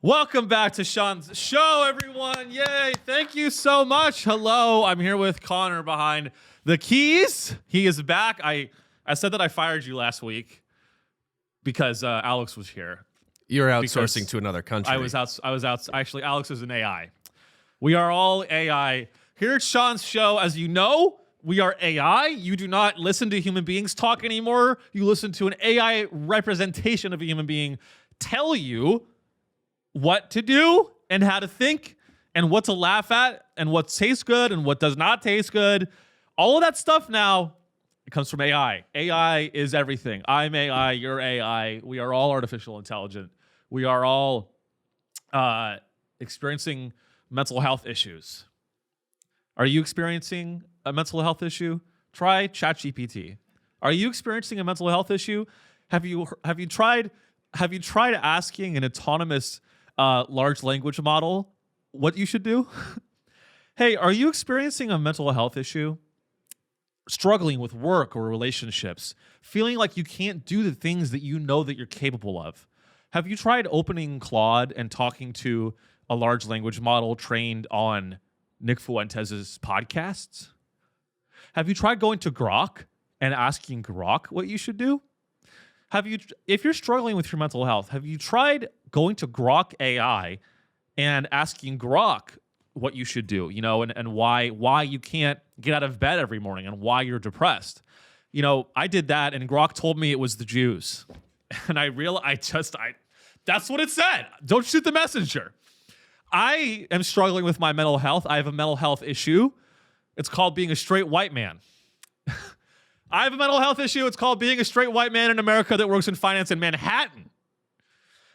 Welcome back to Sean's show, everyone. Yay. Thank you so much. Hello. I'm here with Connor behind the keys. He is back. I said that I fired you last week because Alex was here. You're outsourcing to another country. I was out. Actually, Alex is an AI. We are all AI. Here at Sean's show, as you know, we are AI. You do not listen to human beings talk anymore. You listen to an AI representation of a human being tell you what to do and how to think and what to laugh at and what tastes good and what does not taste good. All of that stuff now, it comes from AI. AI is everything. I'm AI, you're AI. We are all artificial intelligence. We are all experiencing mental health issues. Are you experiencing a mental health issue? Try ChatGPT. Are you experiencing a mental health issue? Have you tried asking an autonomous large language model what you should do? Hey, are you experiencing a mental health issue? Struggling with work or relationships? Feeling like you can't do the things that you know that you're capable of? Have you tried opening Claude and talking to a large language model trained on Nick Fuentes' podcasts? Have you tried going to Grok and asking Grok what you should do? If you're struggling with your mental health, have you tried going to Grok AI and asking Grok what you should do, and why you can't get out of bed every morning and why you're depressed? I did that and Grok told me it was the Jews. And I realized that's what it said. Don't shoot the messenger. I am struggling with my mental health. I have a mental health issue. It's called being a straight white man. I have a mental health issue. It's called being a straight white man in America that works in finance in Manhattan.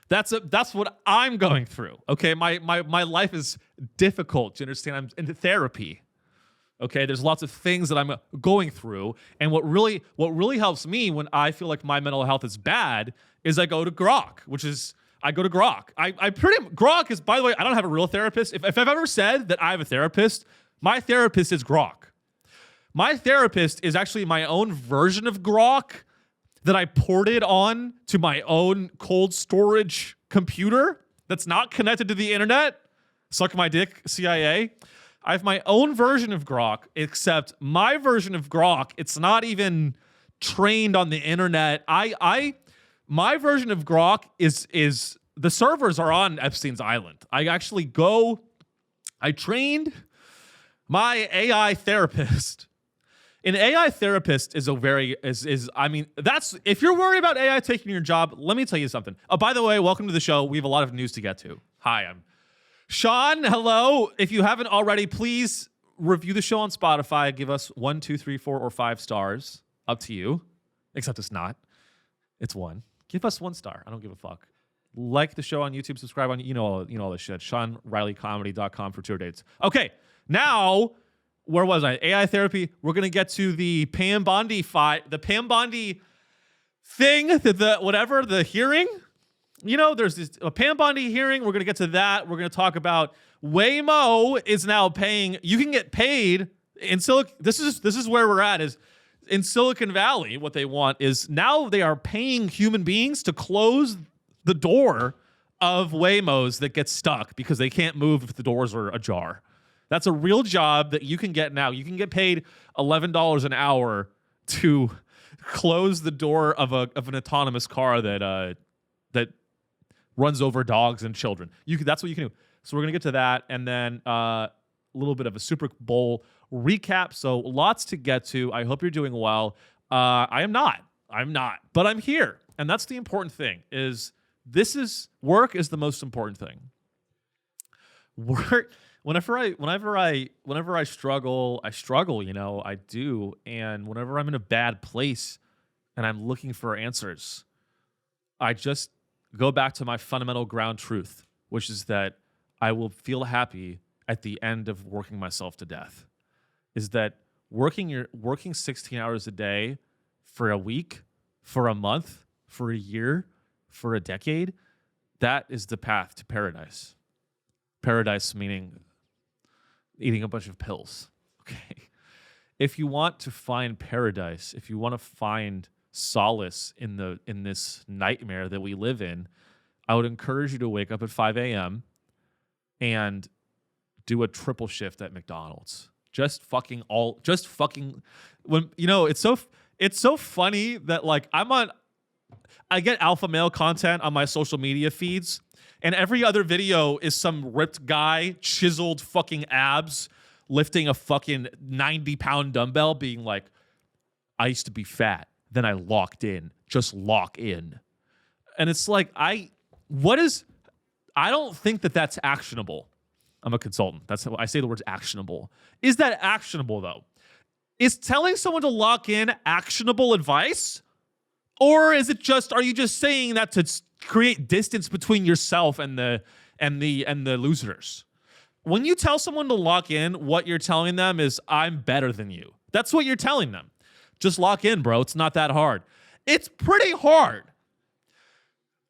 That's what I'm going through. Okay, my life is difficult. Do you understand? I'm in therapy. Okay, there's lots of things that I'm going through, and what really helps me when I feel like my mental health is bad is I go to Grok, Grok is, by the way, I don't have a real therapist. If I've ever said that I have a therapist, my therapist is Grok. My therapist is actually my own version of Grok that I ported on to my own cold storage computer that's not connected to the internet. Suck my dick, CIA. I have my own version of Grok, except my version of Grok, it's not even trained on the internet. My version of Grok is the servers are on Epstein's Island. I trained my AI therapist. An AI therapist is that's, if you're worried about AI taking your job, let me tell you something. Oh, by the way, welcome to the show. We have a lot of news to get to. Hi, I'm Sean. Hello. If you haven't already, please review the show on Spotify. Give us 1, 2, 3, 4, or 5 stars. Up to you. Except it's not. It's 1. Give us 1 star. I don't give a fuck. Like the show on YouTube. Subscribe on all this shit. SeanReillyComedy.com for tour dates. Okay, now. Where was I? AI therapy. We're gonna get to the Pam Bondi fight, the Pam Bondi thing, the hearing. There's a Pam Bondi hearing. We're gonna get to that. We're gonna talk about Waymo is now paying. You can get paid in Silicon. This is where we're at. Is in Silicon Valley. What they want is now they are paying human beings to close the door of Waymos that get stuck because they can't move if the doors are ajar. That's a real job that you can get now. You can get paid $11 an hour to close the door of an autonomous car that runs over dogs and children. That's what you can do. So we're gonna get to that, and then a little bit of a Super Bowl recap. So lots to get to. I hope you're doing well. I'm not, but I'm here, and that's the important thing. Work is the most important thing. Work. Whenever I struggle, I do. And whenever I'm in a bad place and I'm looking for answers, I just go back to my fundamental ground truth, which is that I will feel happy at the end of working myself to death. Is that working 16 hours a day for a week, for a month, for a year, for a decade, that is the path to paradise. Paradise meaning eating a bunch of pills. Okay. If you want to find paradise, if you want to find solace in this nightmare that we live in, I would encourage you to wake up at 5 a.m. and do a triple shift at McDonald's. Just fucking when it's so funny that like I get alpha male content on my social media feeds, and every other video is some ripped guy, chiseled fucking abs, lifting a fucking 90-pound dumbbell, being like, I used to be fat, then I locked in. Just lock in. And it's like, I don't think that that's actionable. I'm a consultant. That's how I say the words actionable. Is that actionable though? Is telling someone to lock in actionable advice? Or is it are you just saying that to create distance between yourself and the losers? When you tell someone to lock in, what you're telling them is, I'm better than you. That's what you're telling them. Just lock in, bro. It's not that hard. It's pretty hard.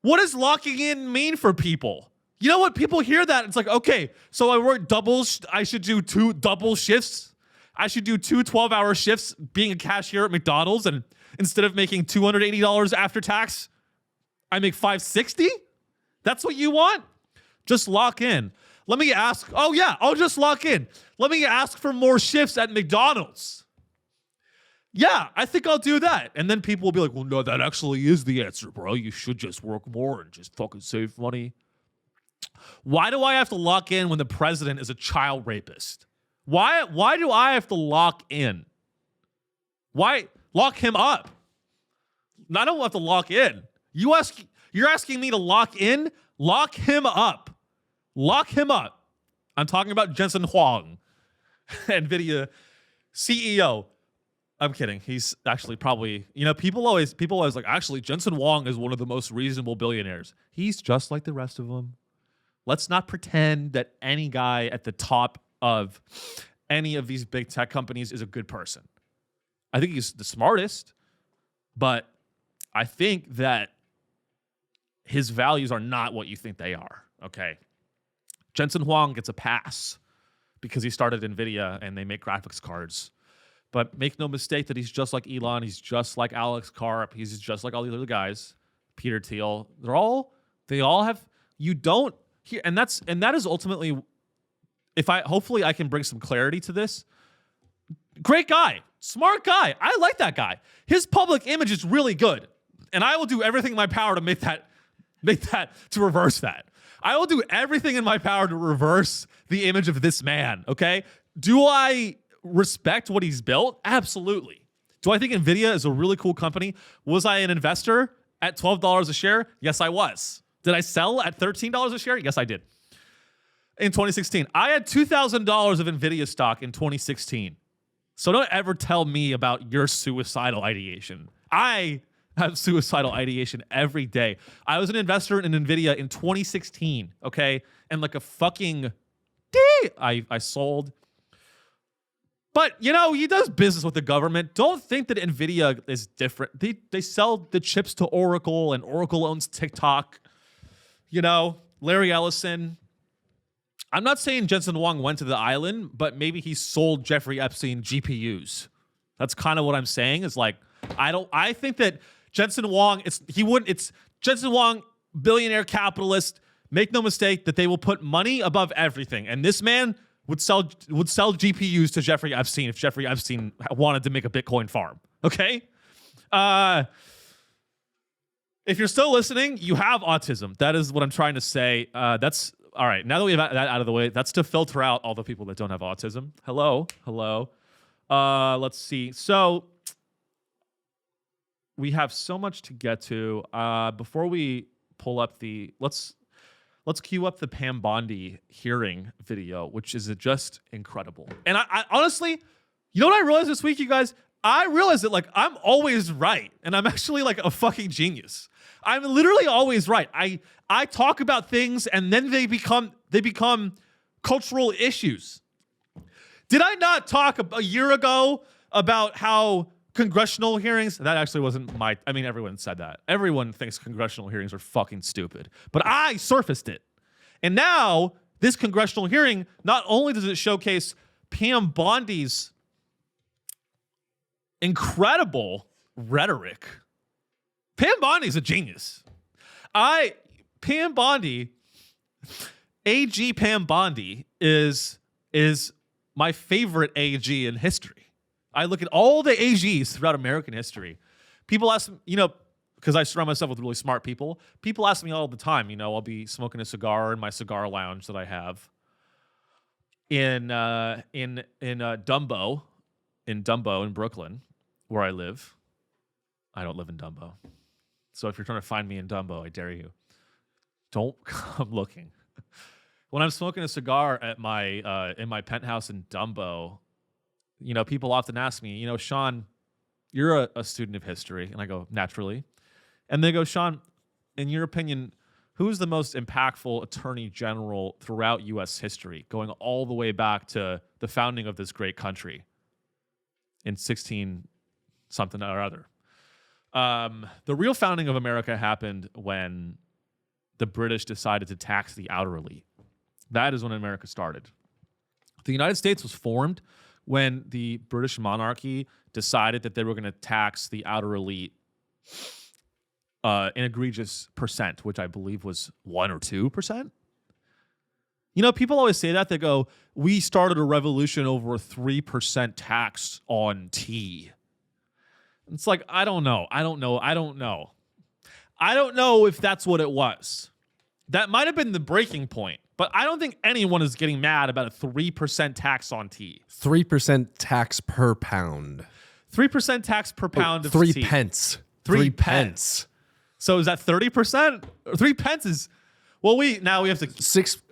What does locking in mean for people? You know what? People hear that. It's like, okay, so I work doubles. I should do 2 double shifts. I should do 2 12-hour shifts being a cashier at McDonald's, and instead of making $280 after tax, I make $560? That's what you want? Just lock in. Let me ask. Oh, yeah, I'll just lock in. Let me ask for more shifts at McDonald's. Yeah, I think I'll do that. And then people will be like, well, no, that actually is the answer, bro. You should just work more and just fucking save money. Why do I have to lock in when the president is a child rapist? Why do I have to lock in? Why lock him up? I don't have to lock in. You're asking me to lock in? Lock him up. Lock him up. I'm talking about Jensen Huang, NVIDIA CEO. I'm kidding. He's actually probably, people always like, actually, Jensen Huang is one of the most reasonable billionaires. He's just like the rest of them. Let's not pretend that any guy at the top of any of these big tech companies is a good person. I think he's the smartest, but I think that his values are not what you think they are, okay? Jensen Huang gets a pass because he started NVIDIA and they make graphics cards. But make no mistake that he's just like Elon. He's just like Alex Karp. He's just like all these other guys. Peter Thiel. They all have, you don't hear, and that is ultimately, hopefully I can bring some clarity to this. Great guy. Smart guy. I like that guy. His public image is really good. And I will do everything in my power to to reverse that. I will do everything in my power to reverse the image of this man, okay? Do I respect what he's built? Absolutely. Do I think NVIDIA is a really cool company? Was I an investor at $12 a share? Yes, I was. Did I sell at $13 a share? Yes, I did. In 2016. I had $2,000 of NVIDIA stock in 2016. So don't ever tell me about your suicidal ideation. I have suicidal ideation every day. I was an investor in NVIDIA in 2016, okay? And like a fucking I sold. But, he does business with the government. Don't think that NVIDIA is different. They sell the chips to Oracle, and Oracle owns TikTok. Larry Ellison. I'm not saying Jensen Huang went to the island, but maybe he sold Jeffrey Epstein GPUs. That's kind of what I'm saying. Is like, I think that Jensen Huang, it's Jensen Huang, billionaire capitalist. Make no mistake that they will put money above everything. And this man would sell GPUs to Jeffrey Epstein if Jeffrey Epstein wanted to make a Bitcoin farm. Okay? If you're still listening, you have autism. That is what I'm trying to say. That's all right. Now that we have that out of the way, that's to filter out all the people that don't have autism. Hello. Let's see. So we have so much to get to. Before we pull up let's cue up the Pam Bondi hearing video, which is just incredible. And I honestly, you know what I realized this week, you guys? I realized that like I'm always right, and I'm actually like a fucking genius. I'm literally always right. I talk about things and then they become cultural issues. Did I not talk a year ago about how congressional hearings, that actually wasn't everyone said that. Everyone thinks congressional hearings are fucking stupid. But I surfaced it. And now this congressional hearing, not only does it showcase Pam Bondi's incredible rhetoric. Pam Bondi's a genius. Pam Bondi, AG Pam Bondi is my favorite AG in history. I look at all the AGs throughout American history. People ask me, because I surround myself with really smart people. People ask me all the time, I'll be smoking a cigar in my cigar lounge that I have in Dumbo, in Brooklyn, where I live. I don't live in Dumbo. So if you're trying to find me in Dumbo, I dare you. Don't come looking. When I'm smoking a cigar at my in my penthouse in Dumbo, people often ask me, Sean, you're a student of history. And I go, naturally. And they go, Sean, in your opinion, who's the most impactful attorney general throughout U.S. history, going all the way back to the founding of this great country in 16 something or other? The real founding of America happened when the British decided to tax the outer elite. That is when America started. The United States was formed when the British monarchy decided that they were going to tax the outer elite an egregious percent, which I believe was 1 or 2%. People always say that. They go, we started a revolution over a 3% tax on tea. It's like, I don't know if that's what it was. That might have been the breaking point, but I don't think anyone is getting mad about a 3% tax on tea. 3% tax per pound. 3% tax per pound of 3 tea. pence. 3 pence. So is that 30%? 3 pence is, well, we have to 6 to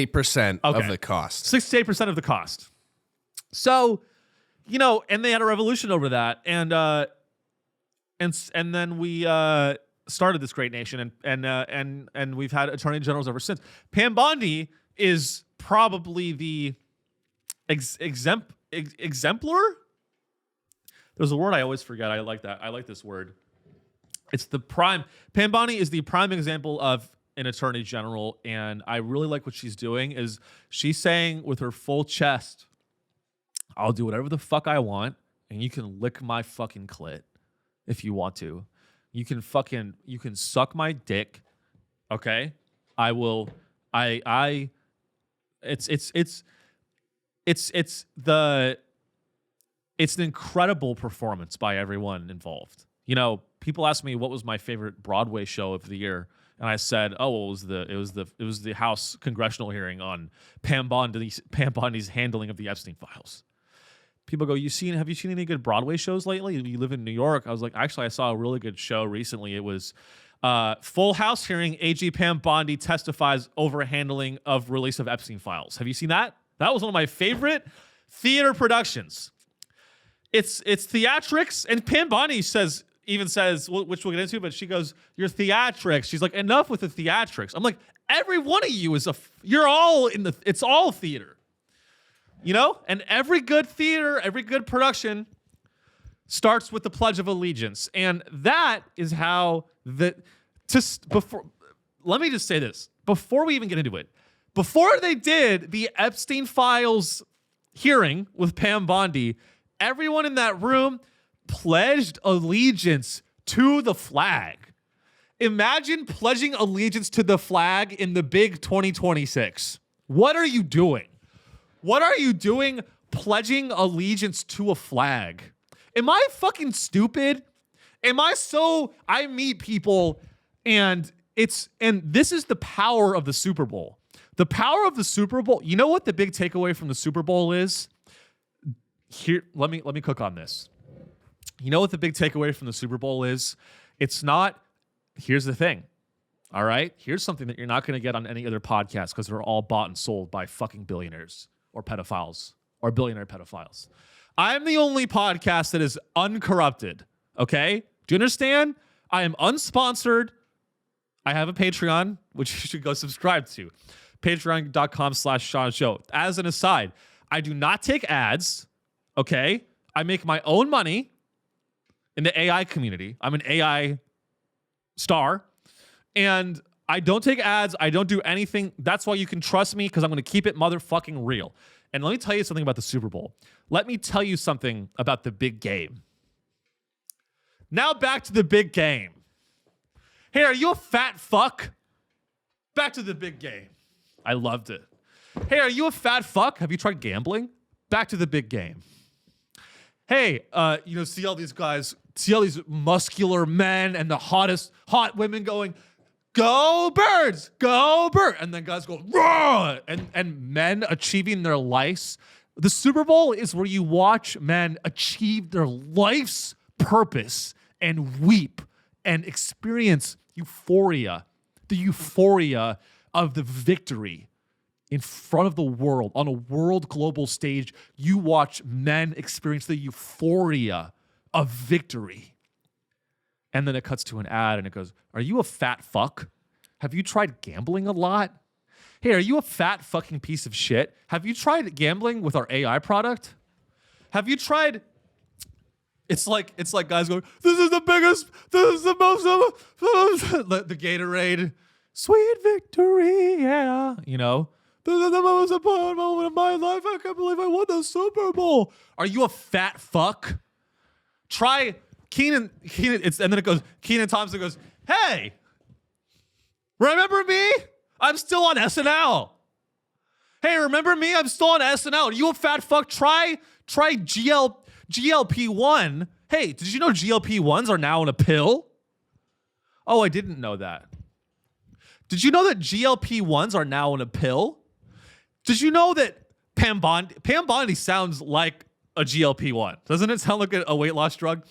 8% of the cost. 6 to 8% of the cost. So, and they had a revolution over that, and then we started this great nation, and we've had attorney generals ever since. Pam Bondi is probably the exemplar. There's a word I always forget. I like that. I like this word. It's the prime. Pam Bondi is the prime example of an attorney general, and I really like what she's doing. Is she's saying with her full chest, I'll do whatever the fuck I want, and you can lick my fucking clit if you want to. You can suck my dick. Okay? I will. It's an incredible performance by everyone involved. People ask me what was my favorite Broadway show of the year, and I said, "Oh, it was the House congressional hearing on Pam Bondi's handling of the Epstein Files." People go, have you seen any good Broadway shows lately? You live in New York. I was like, actually, I saw a really good show recently. It was Full House hearing. AG Pam Bondi testifies over handling of release of Epstein Files. Have you seen that? That was one of my favorite theater productions. It's theatrics, and Pam Bondi says, which we'll get into, but she goes, "Your theatrics." She's like, "Enough with the theatrics." I'm like, every one of you you're all it's all theater. And every good theater, every good production starts with the Pledge of Allegiance. And that is how let me just say this, before we even get into it, before they did the Epstein Files hearing with Pam Bondi, everyone in that room pledged allegiance to the flag. Imagine pledging allegiance to the flag in the big 2026. What are you doing? What are you doing pledging allegiance to a flag? Am I fucking stupid? I meet people and this is the power of the Super Bowl. The power of the Super Bowl. You know what the big takeaway from the Super Bowl is? Here, let me cook on this. You know what the big takeaway from the Super Bowl is? It's not, here's the thing. All right? Here's something that you're not going to get on any other podcast because they're all bought and sold by fucking billionaires or pedophiles or billionaire pedophiles. I'm the only podcast that is uncorrupted. Okay? Do you understand? I am unsponsored. I have a Patreon, which you should go subscribe to. Patreon.com/Sean Show. As an aside, I do not take ads. Okay? I make my own money in the AI community. I'm an AI star. And I don't take ads. I don't do anything. That's why you can trust me, because I'm going to keep it motherfucking real. And let me tell you something about the Super Bowl. Let me tell you something about the big game. Now back to the big game. Hey, are you a fat fuck? Back to the big game. I loved it. Hey, are you a fat fuck? Have you tried gambling? Back to the big game. Hey, see all these guys, see all these muscular men and the hot women going, go birds, go bird. And then guys go, raw, and men achieving their lives. The Super Bowl is where you watch men achieve their life's purpose and weep and experience euphoria, the euphoria of the victory in front of the world, on a world global stage. You watch men experience the euphoria of victory. And then it cuts to an ad and it goes, are you a fat fuck? Have you tried gambling a lot? Hey, are you a fat fucking piece of shit? Have you tried gambling with our AI product? Have you tried... It's like guys going, this is the biggest, this is the most, the Gatorade, sweet victory, yeah. This is the most important moment of my life. I can't believe I won the Super Bowl. Are you a fat fuck? Try Kenan, and then it goes, Kenan Thompson goes, hey, remember me? I'm still on SNL. Hey, remember me? I'm still on SNL. Are you a fat fuck? Try GLP-1. Hey, did you know GLP-1s are now in a pill? Oh, I didn't know that. Did you know that GLP-1s are now in a pill? Did you know that Pam Bondi sounds like a GLP-1? Doesn't it sound like a weight loss drug?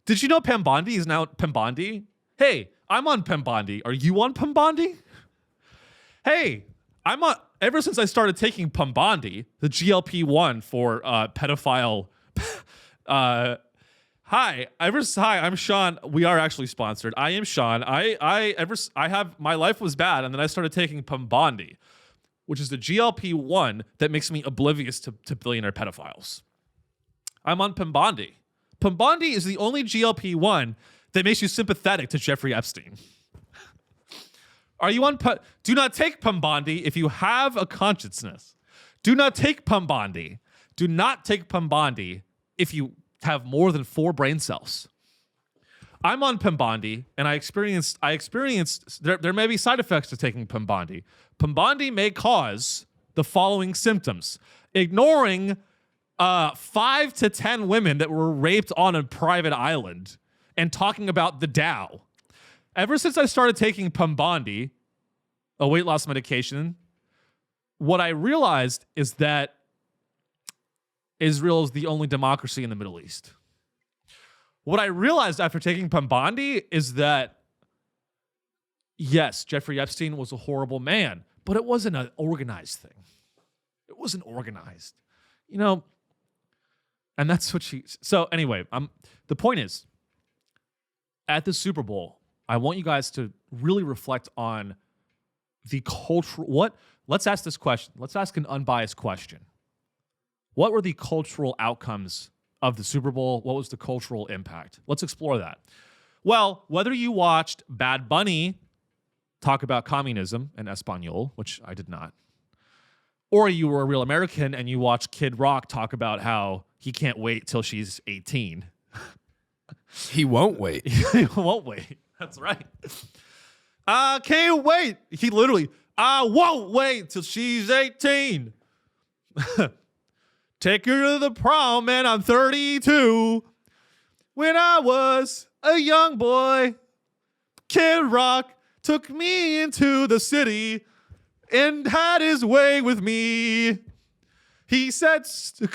Did you know Pam Bondi is now Pam Bondi? Hey, I'm on Pam Bondi. Are you on Pam Bondi? Hey, I'm on, ever since I started taking Pam Bondi, the GLP-1 for pedophile. Hi, I'm Sean. We are actually sponsored. I am Sean. I have, my life was bad, and then I started taking Pam Bondi, which is the GLP-1 that makes me oblivious to billionaire pedophiles. I'm on Pam Bondi. Pam Bondi is the only GLP-1 that makes you sympathetic to Jeffrey Epstein. Are you on? Do not take Pam Bondi if you have a consciousness. Do not take Pam Bondi. Do not take Pam Bondi if you have more than 4 brain cells. I'm on Pam Bondi, and I experienced there may be side effects to taking Pam Bondi. Pam Bondi may cause the following symptoms: ignoring 5 to 10 women that were raped on a private island and talking about the Dow. Ever since I started taking Pam Bondi, a weight loss medication, what I realized is that Israel is the only democracy in the Middle East. What I realized after taking Pam Bondi is that, yes, Jeffrey Epstein was a horrible man, but it wasn't an organized thing. It wasn't organized. And that's what so anyway, the point is, at the Super Bowl, I want you guys to really reflect on the cultural, let's ask this question. Let's ask an unbiased question. What were the cultural outcomes of the Super Bowl? What was the cultural impact? Let's explore that. Well, whether you watched Bad Bunny talk about communism in Espanol, which I did not, or you were a real American and you watched Kid Rock talk about how he can't wait till she's 18. He won't wait. He won't wait. That's right. I can't wait. He literally, I won't wait till she's 18. Take her to the prom, man. I'm 32. When I was a young boy, Kid Rock took me into the city and had his way with me. He said,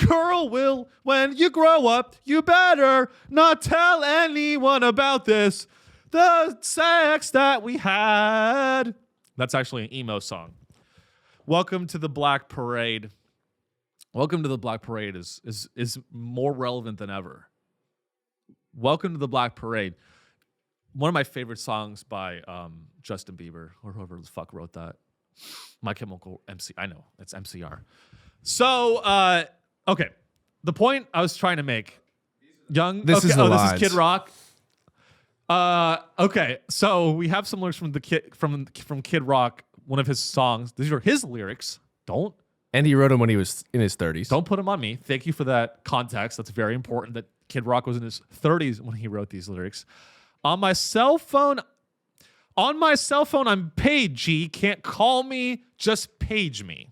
girl, Will, when you grow up, you better not tell anyone about this. The sex that we had. That's actually an emo song. Welcome to the Black Parade. Welcome to the Black Parade is more relevant than ever. Welcome to the Black Parade. One of my favorite songs by Justin Bieber, or whoever the fuck wrote that. My Chemical MC. I know, it's MCR. So, okay. The point I was trying to make. This is Kid Rock. Okay, so we have some lyrics from Kid Rock, one of his songs. These are his lyrics. And he wrote them when he was in his 30s. Don't put them on me. Thank you for that context. That's very important that Kid Rock was in his 30s when he wrote these lyrics. On my cell phone, On my cell phone, I'm paid, G. Can't call me, just page me.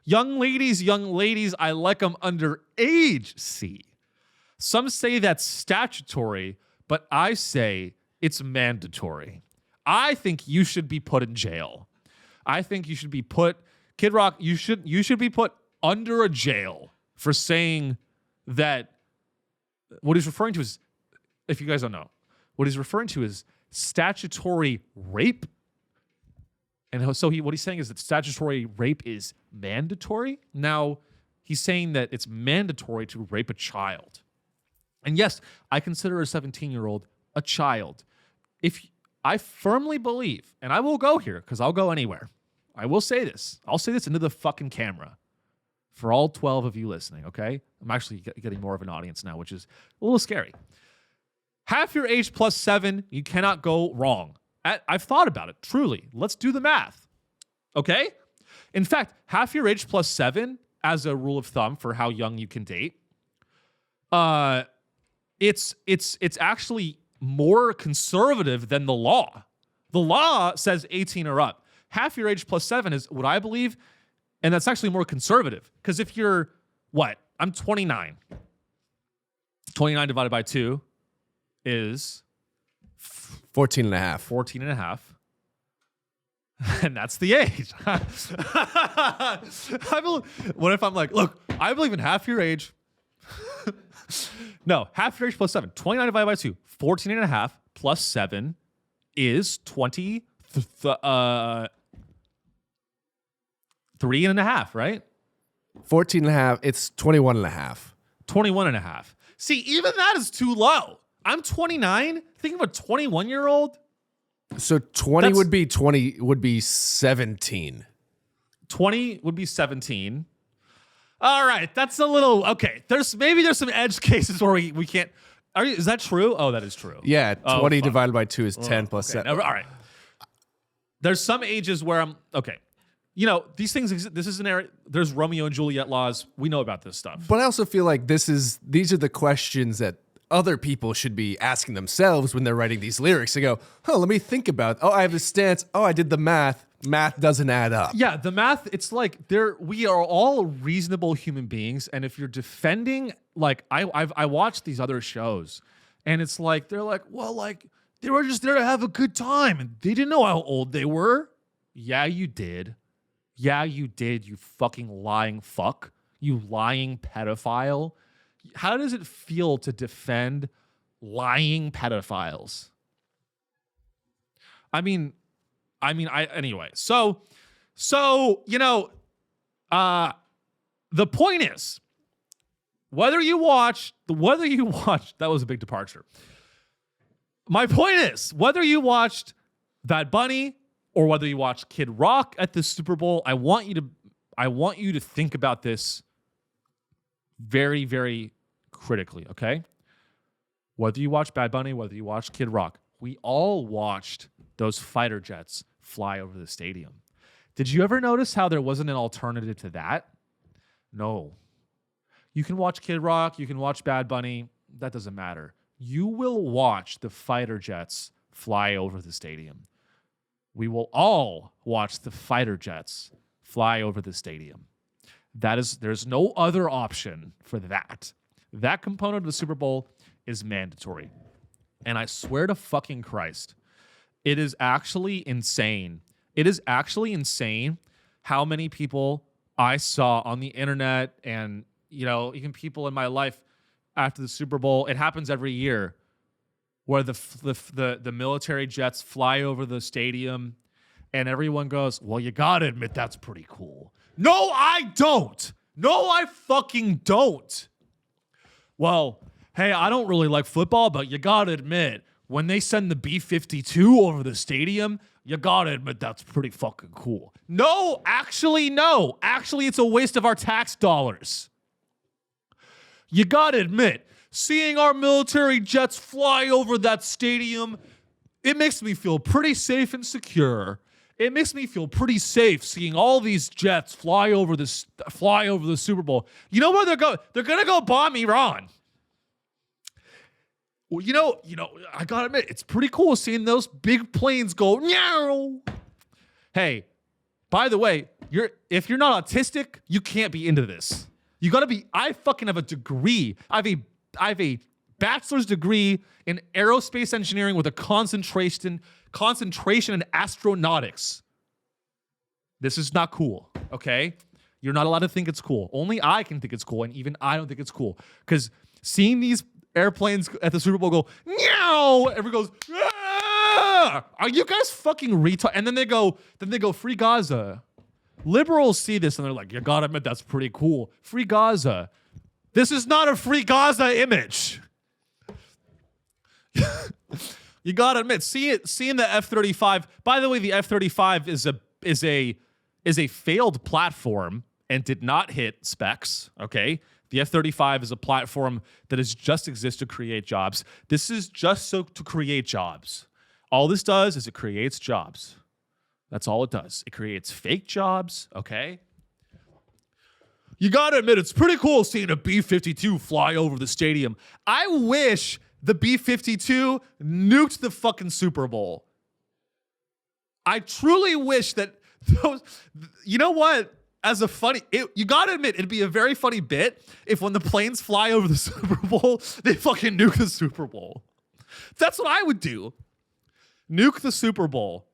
Young ladies, I like them underage, C. Some say that's statutory, but I say it's mandatory. I think you should be put in jail. I think you should be put, Kid Rock, you should be put under a jail for saying that what he's referring to is, if you guys don't know, what he's referring to is statutory rape. And so what he's saying is that statutory rape is mandatory. Now, he's saying that it's mandatory to rape a child. And yes, I consider a 17-year-old a child. If I firmly believe, and I will go here because I'll go anywhere. I will say this. I'll say this into the fucking camera for all 12 of you listening, okay? I'm actually getting more of an audience now, which is a little scary. Half your age plus 7, you cannot go wrong. I've thought about it, truly. Let's do the math, okay? In fact, half your age plus 7, as a rule of thumb for how young you can date, it's actually more conservative than the law. The law says 18 or up. Half your age plus 7 is what I believe, and that's actually more conservative. Because if you're, what? I'm 29. 29 divided by 2 is 14 and a half. 14 and a half. And that's the age. What if I'm like, look, I believe in half your age. No, half your age plus 7. 29 divided by 2. 14 and a half plus 7 is 23 and a half, right? 14 and a half. It's 21 and a half. 21 and a half. See, even that is too low. I'm 29. Think of a 21-year-old. So 20 would be 17. 20 would be 17. All right, that's a little okay. There's some edge cases where we can't. Is that true? Oh, that is true. Yeah, 20 divided by 2 is 10 plus 7. All right. There's some ages where I'm okay. You know, these things exist. This is an area. There's Romeo and Juliet laws. We know about this stuff. But I also feel like these are the questions that other people should be asking themselves when they're writing these lyrics. They go, let me think about it. Oh, I have this stance. Oh, I did the math. Math doesn't add up. Yeah, the math, it's like we are all reasonable human beings. And if you're defending, like I watched these other shows and it's like, they're like, well, like they were just there to have a good time. And they didn't know how old they were. Yeah, you did. Yeah, you did, you fucking lying fuck. You lying pedophile. How does it feel to defend lying pedophiles? Anyway. So, you know, the point is, whether you watch, that was a big departure. My point is, whether you watched Bad Bunny or whether you watched Kid Rock at the Super Bowl, I want you to think about this very, very critically, okay? Whether you watch Bad Bunny, whether you watch Kid Rock, we all watched those fighter jets fly over the stadium. Did you ever notice how there wasn't an alternative to that? No. You can watch Kid Rock, you can watch Bad Bunny, that doesn't matter. You will watch the fighter jets fly over the stadium. We will all watch the fighter jets fly over the stadium. There's no other option for that. That component of the Super Bowl is mandatory. And I swear to fucking Christ, it is actually insane. It is actually insane how many people I saw on the internet and, you know, even people in my life after the Super Bowl. It happens every year where the military jets fly over the stadium and everyone goes, well, you gotta admit that's pretty cool. No, I don't. No, I fucking don't. Well, hey, I don't really like football, but you gotta admit, when they send the B-52 over the stadium, you gotta admit that's pretty fucking cool. No. Actually, it's a waste of our tax dollars. You gotta admit, seeing our military jets fly over that stadium, it makes me feel pretty safe and secure. It makes me feel pretty safe seeing all these jets fly over the Super Bowl. You know where they're going? They're gonna go bomb Iran. Well, I gotta admit, it's pretty cool seeing those big planes go, meow. Hey, by the way, if you're not autistic, you can't be into this. You gotta be, I fucking have a degree. I have a bachelor's degree in aerospace engineering with a concentration in astronautics. This is not cool, okay? You're not allowed to think it's cool. Only I can think it's cool, and even I don't think it's cool. Because seeing these airplanes at the Super Bowl go, meow, everyone goes, ah! Are you guys fucking retard? And then they go, free Gaza. Liberals see this and they're like, you gotta admit that's pretty cool. Free Gaza. This is not a free Gaza image. You gotta admit, seeing the F-35. By the way, the F-35 is a failed platform and did not hit specs. Okay, the F-35 is a platform that has just exists to create jobs. This is just to create jobs. All this does is it creates jobs. That's all it does. It creates fake jobs. Okay. You gotta admit, it's pretty cool seeing a B-52 fly over the stadium. I wish the B-52 nuked the fucking Super Bowl. I truly wish that those, you know what? You gotta admit, it'd be a very funny bit if when the planes fly over the Super Bowl, they fucking nuke the Super Bowl. That's what I would do. Nuke the Super Bowl.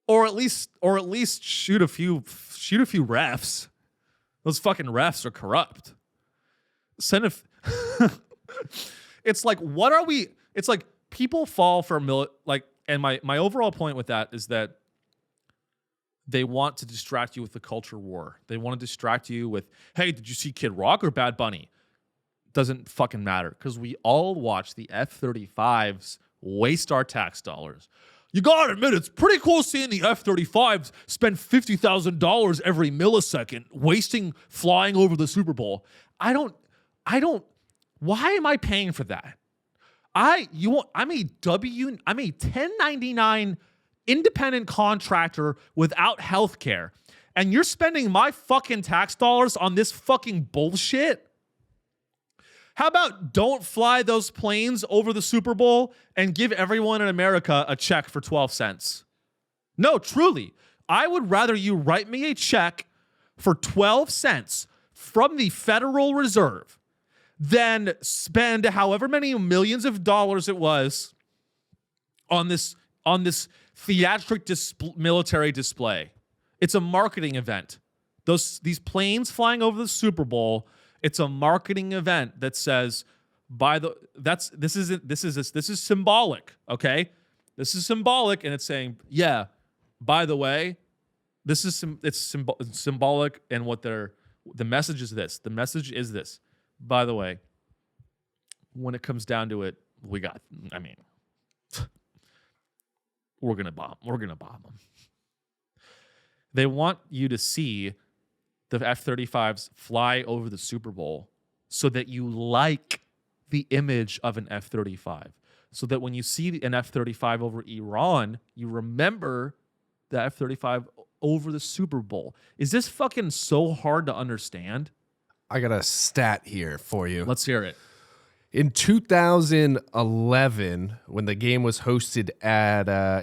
Or at least shoot a few refs. Those fucking refs are corrupt. It's like, what are we? It's like people fall for and my overall point with that is that they want to distract you with the culture war. They want to distract you with, hey, did you see Kid Rock or Bad Bunny? Doesn't fucking matter because we all watch the F-35s waste our tax dollars. You gotta admit, it's pretty cool seeing the F-35s spend $50,000 every millisecond flying over the Super Bowl. I don't, why am I paying for that? I'm a 1099 independent contractor without health care. And you're spending my fucking tax dollars on this fucking bullshit? How about don't fly those planes over the Super Bowl and give everyone in America a check for 12 cents? No, truly. I would rather you write me a check for 12 cents from the Federal Reserve than spend however many millions of dollars it was on this theatric military display. It's a marketing event. These planes flying over the Super Bowl, it's a marketing event that says, this is symbolic, okay? This is symbolic, and it's saying, yeah, by the way, it's symbolic, and the message is this. The message is this. By the way, when it comes down to it, we're gonna bomb them. They want you to see the F-35s fly over the Super Bowl so that you like the image of an F-35. So that when you see an F-35 over Iran, you remember the F-35 over the Super Bowl. Is this fucking so hard to understand? I got a stat here for you. Let's hear it. In 2011, when the game was hosted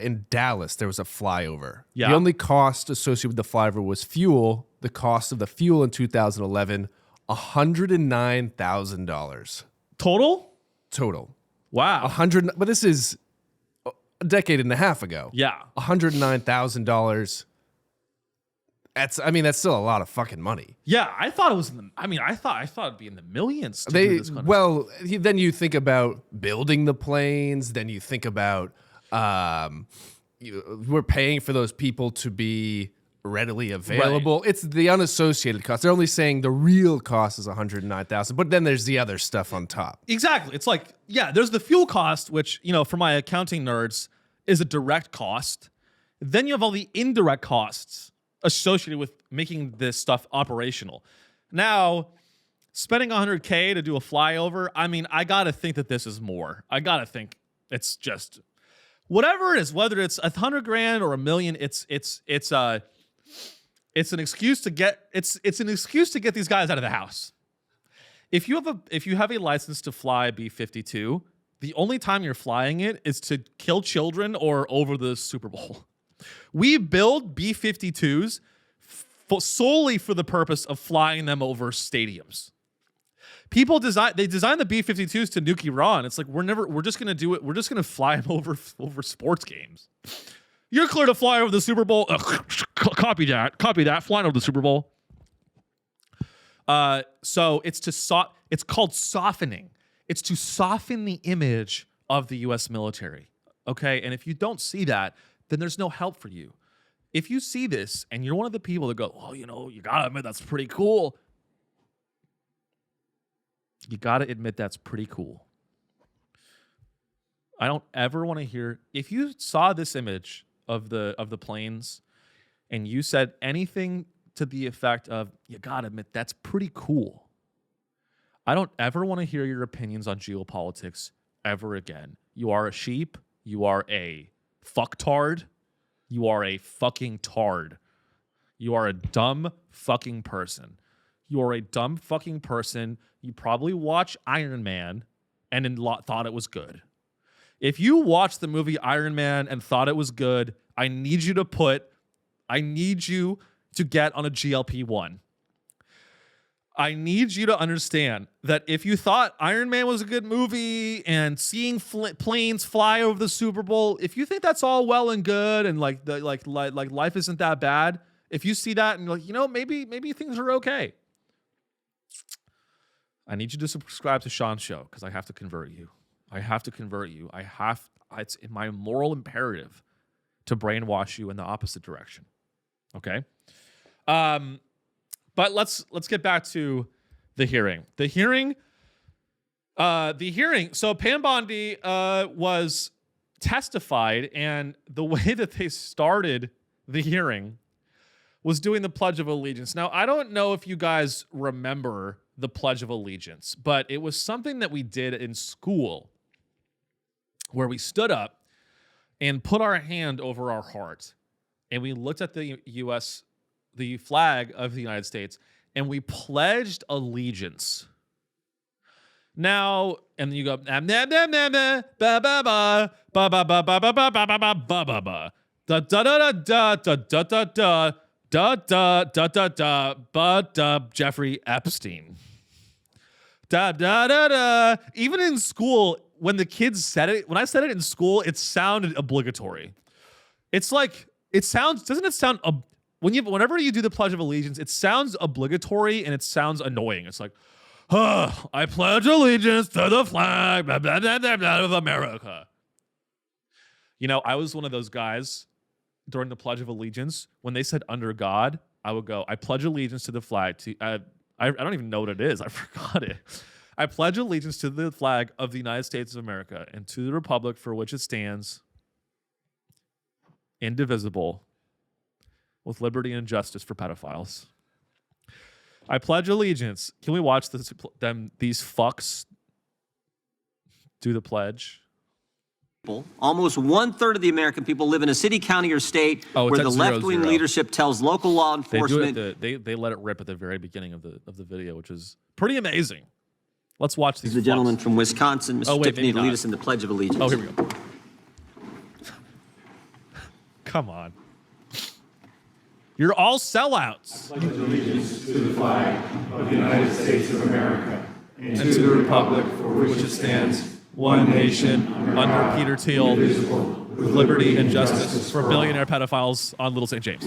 in Dallas, there was a flyover. Yeah. The only cost associated with the flyover was fuel. The cost of the fuel in 2011, $109,000. Total? Wow. But this is a decade and a half ago. Yeah. $109,000. That's still a lot of fucking money. Yeah, I thought it was I thought it'd be in the millions. Then you think about building the planes. Then you think about we're paying for those people to be readily available. Right. It's the unassociated cost. They're only saying the real cost is $109,000, but then there's the other stuff on top. Exactly. It's like, yeah, there's the fuel cost, which, for my accounting nerds is a direct cost. Then you have all the indirect costs associated with making this stuff operational. Now, spending $100K to do a flyover, I gotta think that this is more. I gotta think it's just whatever it is, whether it's $100,000 or $1 million. It's an excuse to get these guys out of the house. If you have a license to fly B-52, the only time you're flying it is to kill children or over the Super Bowl. We build B-52s solely for the purpose of flying them over stadiums. People design the B-52s to nuke Iran. It's like we're just gonna do it. We're just gonna fly them over sports games. You're clear to fly over the Super Bowl. Copy that. Flying over the Super Bowl. So it's called softening. It's to soften the image of the U.S. military. Okay, and if you don't see that, then there's no help for you. If you see this and you're one of the people that go, well, you gotta admit that's pretty cool. You gotta admit that's pretty cool. I don't ever want to hear, if you saw this image of the planes and you said anything to the effect of, you gotta admit that's pretty cool. I don't ever want to hear your opinions on geopolitics ever again. You are a sheep. You are a fucktard. You are a fucking tard. You are a dumb fucking person. You are a dumb fucking person. You probably watch Iron Man and thought it was good. If you watched the movie Iron Man and thought it was good, I need you to get on a GLP-1. I need you to understand that if you thought Iron Man was a good movie and seeing planes fly over the Super Bowl, if you think that's all well and good and like life isn't that bad, if you see that and you're like, maybe things are okay, I need you to subscribe to Sean's show because I have to convert you. It's in my moral imperative to brainwash you in the opposite direction. Okay? But let's get back to the hearing. The hearing. So Pam Bondi was testified, and the way that they started the hearing was doing the Pledge of Allegiance. Now, I don't know if you guys remember the Pledge of Allegiance, but it was something that we did in school where we stood up and put our hand over our heart, and we looked at the flag of the United States, and we pledged allegiance. Now, and then you go, ba ba ba ba ba ba ba ba ba ba ba ba ba ba da da da da da da da da da da da da da but Jeffrey Epstein. Da da da da. Even in school, when the kids said it, when I said it in school, it sounded obligatory. It's like doesn't it sound whenever you do the Pledge of Allegiance, it sounds obligatory and it sounds annoying. It's like, I pledge allegiance to the flag blah, blah, blah, blah, blah, of America. I was one of those guys during the Pledge of Allegiance. When they said under God, I would go, I pledge allegiance to the flag. I don't even know what it is. I forgot it. I pledge allegiance to the flag of the United States of America and to the republic for which it stands, indivisible, with liberty and justice for pedophiles. I pledge allegiance. Can we watch these fucks do the pledge? Almost 1/3 of the American people live in a city, county, or state where the left-wing leadership tells local law enforcement. They let it rip at the very beginning of the video, which is pretty amazing. Let's watch these. The gentleman from Wisconsin, Mr. Tiffany, to lead us in the Pledge of Allegiance. Oh, here we go. Come on. You're all sellouts. I pledge allegiance to the flag of the United States of America and to the republic for which it stands, one nation, under Peter Thiel, with liberty and justice for billionaire pedophiles on Little St. James.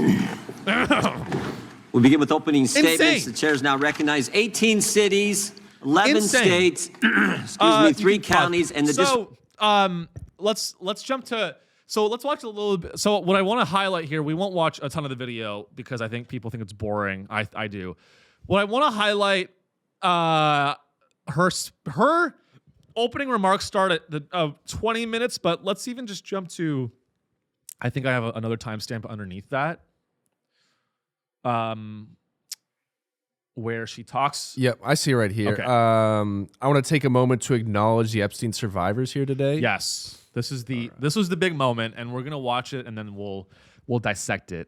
We begin with opening statements. Insane. The chairs now recognize 18 cities, 11 states, 3 counties, and the let's jump to. So let's watch a little bit. So what I want to highlight here, we won't watch a ton of the video because I think people think it's boring. I do. What I want to highlight, her opening remarks start at 20 minutes, but let's even just jump to, I think I have another timestamp underneath that. Where she talks. Yep, I see right here. Okay. I want to take a moment to acknowledge the Epstein survivors here today. Yes. This was the big moment, and we're gonna watch it, and then we'll dissect it.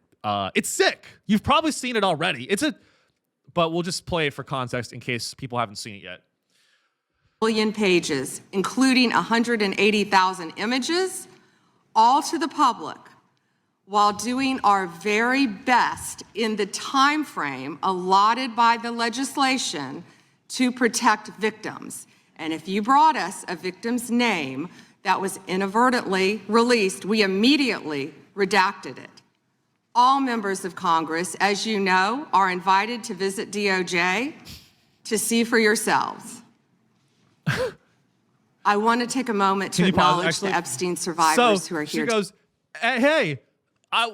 It's sick. You've probably seen it already. But we'll just play it for context in case people haven't seen it yet. million pages, including 180,000 images, all to the public, while doing our very best in the time frame allotted by the legislation to protect victims. And if you brought us a victim's name that was inadvertently released, we immediately redacted it. All members of Congress, as you know, are invited to visit DOJ to see for yourselves. I want to take a moment to acknowledge the Epstein survivors who are here. She goes, hey,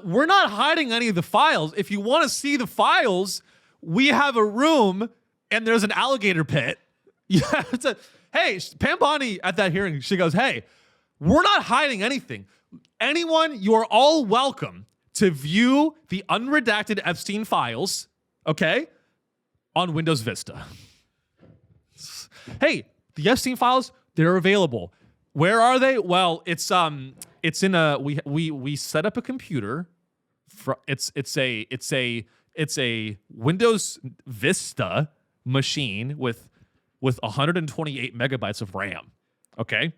we're not hiding any of the files. If you want to see the files, we have a room and there's an alligator pit. Yeah, hey, Pam Bondi at that hearing, she goes, hey, we're not hiding anything. Anyone, you are all welcome to view the unredacted Epstein files, okay, on Windows Vista. Hey, the Epstein files, they're available. Where are they? Well, it's in a we set up a computer. It's a Windows Vista machine with 128 megabytes of RAM. Okay,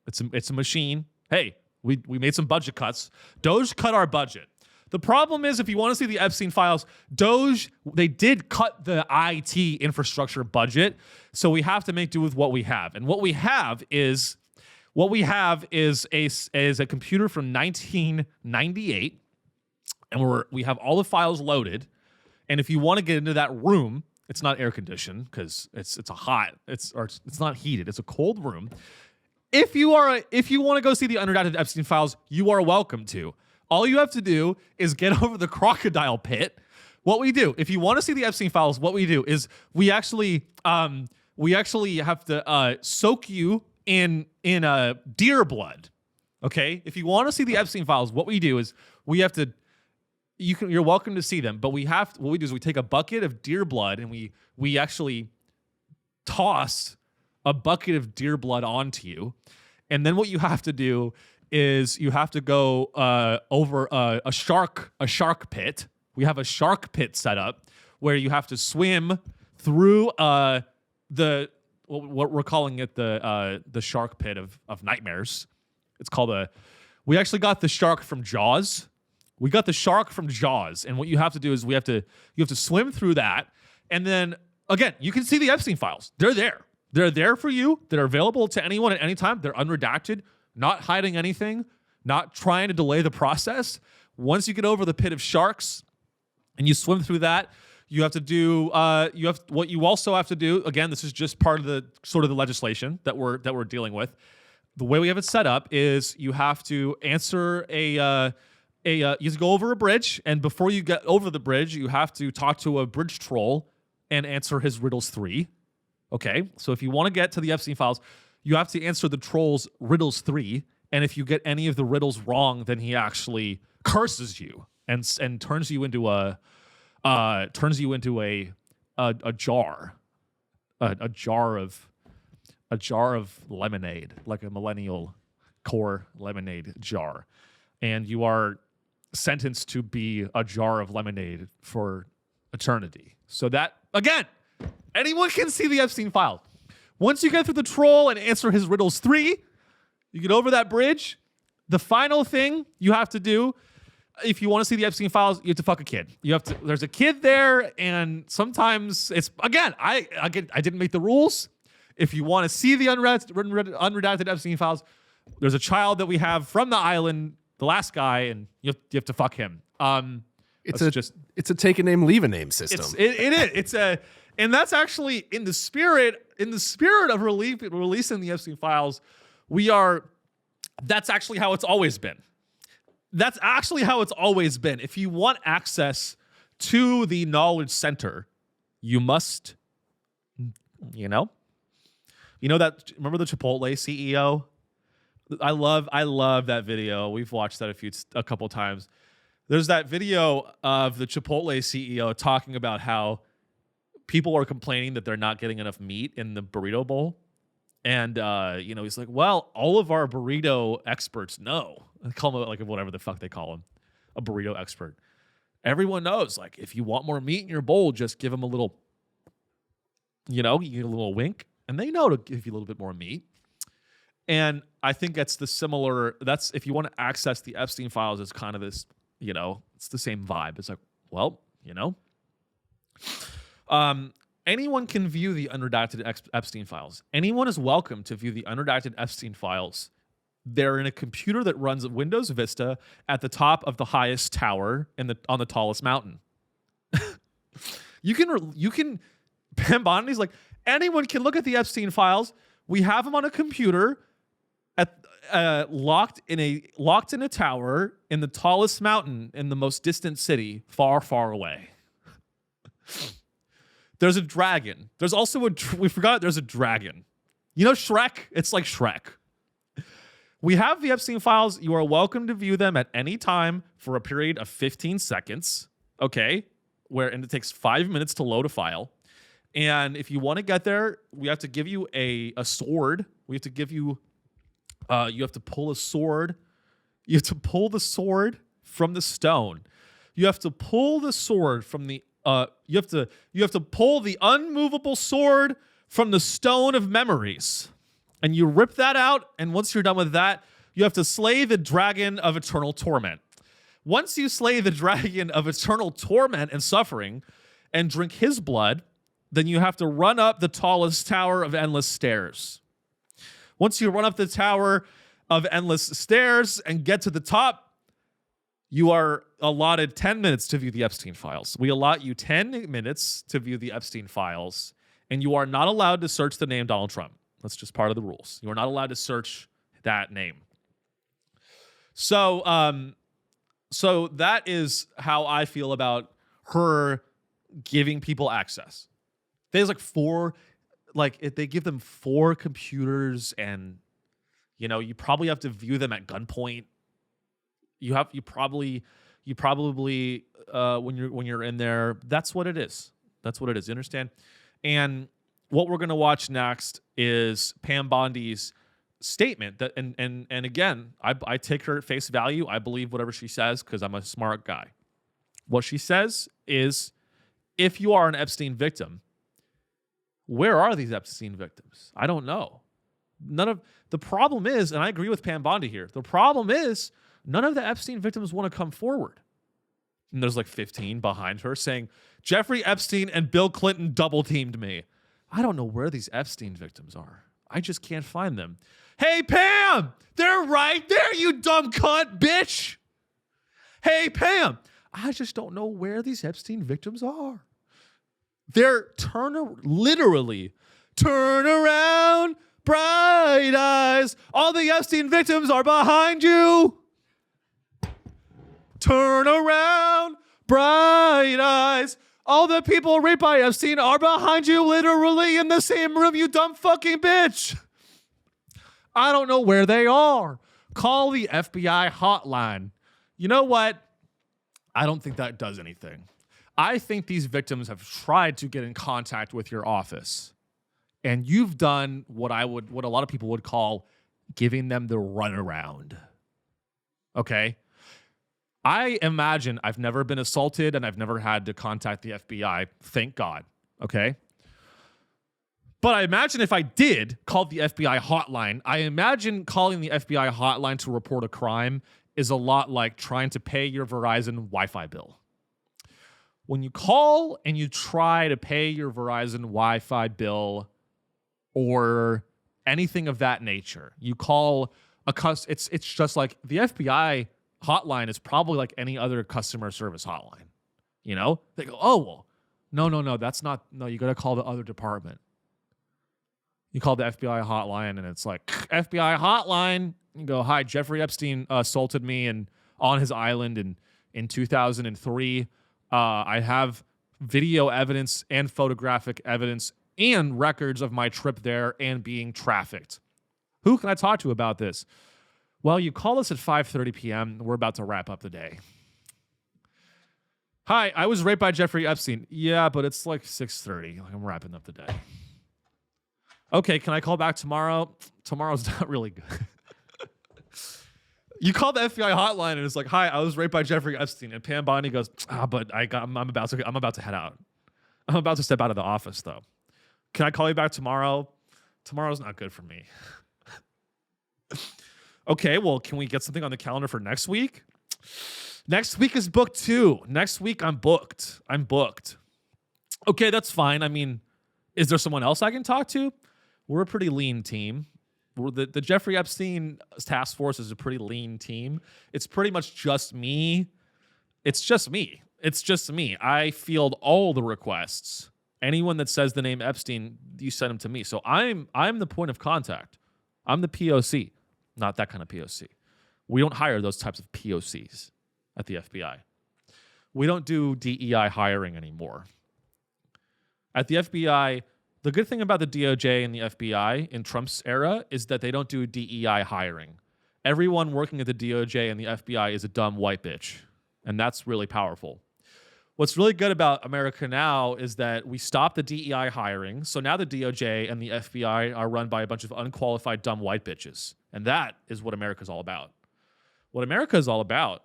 it's a machine. Hey, we made some budget cuts. Doge cut our budget. The problem is, if you want to see the Epstein files, Doge, they did cut the IT infrastructure budget, so we have to make do with what we have. And what we have is a computer from 1998, and we have all the files loaded. And if you want to get into that room, it's not air conditioned because it's not heated. It's a cold room. If you want to go see the unredacted Epstein files, you are welcome to. All you have to do is get over the crocodile pit. What we do, if you want to see the Epstein files, what we do is we actually have to soak you in deer blood. Okay, if you want to see the Epstein files, what we do is you're welcome to see them, but what we do is we take a bucket of deer blood and we actually toss a bucket of deer blood onto you, and then what you have to do is you have to go over a shark pit. We have a shark pit set up where you have to swim through what we're calling it the shark pit of nightmares. It's called we actually got the shark from Jaws. We got the shark from Jaws, and what you have to do is you have to swim through that, and then again you can see the Epstein files. They're there. They're there for you. They're available to anyone at any time. They're unredacted. Not hiding anything, not trying to delay the process. Once you get over the pit of sharks and you swim through that, you have to do what you also have to do. Again, this is just part of the sort of the legislation that we're dealing with. The way we have it set up is you have to answer you have to go over a bridge, and before you get over the bridge, you have to talk to a bridge troll and answer his riddles 3. Okay, so if you want to get to the Epstein files, you have to answer the troll's riddles 3, and if you get any of the riddles wrong, then he actually curses you and turns you into a jar of lemonade, like a millennial core lemonade jar, and you are sentenced to be a jar of lemonade for eternity. So that again, anyone can see the Epstein file. Once you get through the troll and answer his riddles 3, you get over that bridge. The final thing you have to do, if you want to see the Epstein files, you have to fuck a kid. There's a kid there, and sometimes it's, again, I didn't make the rules. If you want to see the unredacted Epstein files, there's a child that we have from the island, the last guy, and you have to fuck him. It's a take a name, leave a name system. It is. And that's actually in the spirit of releasing the Epstein files. That's actually how it's always been. That's actually how it's always been. If you want access to the knowledge center, you must, remember the Chipotle CEO? I love that video. We've watched that a couple times. There's that video of the Chipotle CEO talking about how people are complaining that they're not getting enough meat in the burrito bowl. And, he's like, well, all of our burrito experts know. They call him like whatever the fuck they call him, a burrito expert. Everyone knows, like, if you want more meat in your bowl, just give them a little, you get a little wink, and they know to give you a little bit more meat. And I think that's if you want to access the Epstein files, it's kind of this, it's the same vibe. It's like, well, anyone can view the unredacted Epstein files. Anyone is welcome to view the unredacted Epstein files. They're in a computer that runs Windows Vista at the top of the highest tower on the tallest mountain. You can. Pam Bondi's like, anyone can look at the Epstein files. We have them on a computer, locked in a tower in the tallest mountain in the most distant city, far, far away. There's a dragon. There's also we forgot there's a dragon. Shrek? It's like Shrek. We have the Epstein files. You are welcome to view them at any time for a period of 15 seconds. Okay? And it takes 5 minutes to load a file. And if you want to get there, we have to give you a sword. We have to give you, you have to pull a sword. You have to pull the sword from the stone. You have to pull the sword from the, you have to pull the unmovable sword from the stone of memories. And you rip that out. And once you're done with that, you have to slay the dragon of eternal torment. Once you slay the dragon of eternal torment and suffering and drink his blood, then you have to run up the tallest tower of endless stairs. Once you run up the tower of endless stairs and get to the top, you are allotted 10 minutes to view the Epstein files. We allot you 10 minutes to view the Epstein files, and you are not allowed to search the name Donald Trump. That's just part of the rules. You are not allowed to search that name. So that is how I feel about her giving people access. There's if they give them 4 computers, and you probably have to view them at gunpoint. You probably when you're in there, that's what it is. That's what it is. You understand? And what we're gonna watch next is Pam Bondi's statement that, and again, I take her at face value. I believe whatever she says because I'm a smart guy. What she says is, if you are an Epstein victim, where are these Epstein victims? I don't know. The problem is, and I agree with Pam Bondi here, the problem is none of the Epstein victims want to come forward. And there's 15 behind her saying, Jeffrey Epstein and Bill Clinton double teamed me. I don't know where these Epstein victims are. I just can't find them. Hey, Pam, they're right there, you dumb cunt, bitch. Hey, Pam, I just don't know where these Epstein victims are. They're literally turn around, bright eyes. All the Epstein victims are behind you. Turn around, bright eyes. All the people raped by Epstein are behind you, literally in the same room, you dumb fucking bitch. I don't know where they are. Call the FBI hotline. You know what? I don't think that does anything. I think these victims have tried to get in contact with your office, and you've done what a lot of people would call giving them the runaround. Okay? I imagine I've never been assaulted and I've never had to contact the FBI. Thank God. Okay? But I imagine if I did call the FBI hotline, I imagine calling the FBI hotline to report a crime is a lot like trying to pay your Verizon Wi-Fi bill. When you call and you try to pay your Verizon Wi-Fi bill or anything of that nature, you call it's just like the FBI hotline is probably like any other customer service hotline. They go, oh, well, no, that's not, no, you got to call the other department. You call the FBI hotline and it's like, FBI hotline. You go, hi, Jeffrey Epstein assaulted me on his island in 2003. I have video evidence and photographic evidence and records of my trip there and being trafficked. Who can I talk to about this? Well, you call us at 5:30 p.m. We're about to wrap up the day. Hi, I was raped by Jeffrey Epstein. Yeah, but it's 6:30. I'm wrapping up the day. Okay, can I call back tomorrow? Tomorrow's not really good. You call the FBI hotline and it's like, hi, I was raped by Jeffrey Epstein. And Pam Bondi goes, but I'm about to head out. I'm about to step out of the office though. Can I call you back tomorrow? Tomorrow's not good for me. Okay, well, can we get something on the calendar for next week? Next week is booked too. Next week I'm booked. Okay, that's fine. I mean, is there someone else I can talk to? We're a pretty lean team. The Jeffrey Epstein task force is a pretty lean team. It's pretty much just me. It's just me. I field all the requests. Anyone that says the name Epstein, you send them to me. So I'm the point of contact. I'm the POC, not that kind of POC. We don't hire those types of POCs at the FBI. We don't do DEI hiring anymore. At the FBI, the good thing about the DOJ and the FBI in Trump's era is that they don't do DEI hiring. Everyone working at the DOJ and the FBI is a dumb white bitch, and that's really powerful. What's really good about America now is that we stopped the DEI hiring, so now the DOJ and the FBI are run by a bunch of unqualified dumb white bitches, and that is what America's all about. What America is all about